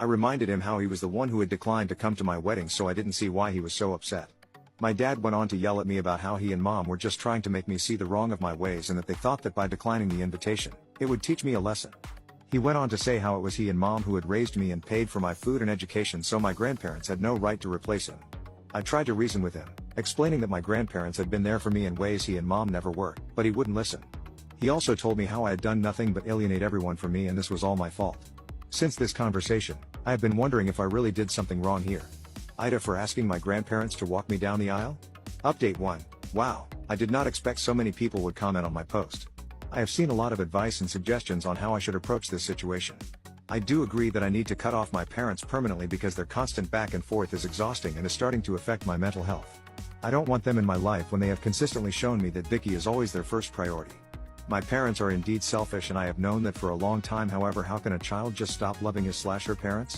I reminded him how he was the one who had declined to come to my wedding, so I didn't see why he was so upset. My dad went on to yell at me about how he and mom were just trying to make me see the wrong of my ways and that they thought that by declining the invitation, it would teach me a lesson. He went on to say how it was he and mom who had raised me and paid for my food and education, so my grandparents had no right to replace him. I tried to reason with him, explaining that my grandparents had been there for me in ways he and mom never were, but he wouldn't listen. He also told me how I had done nothing but alienate everyone from me and this was all my fault. Since this conversation, I have been wondering if I really did something wrong here. Ida for asking my grandparents to walk me down the aisle? Update 1. Wow, I did not expect so many people would comment on my post. I have seen a lot of advice and suggestions on how I should approach this situation. I do agree that I need to cut off my parents permanently because their constant back and forth is exhausting and is starting to affect my mental health. I don't want them in my life when they have consistently shown me that Vicky is always their first priority. My parents are indeed selfish and I have known that for a long time. However, how can a child just stop loving his/her parents?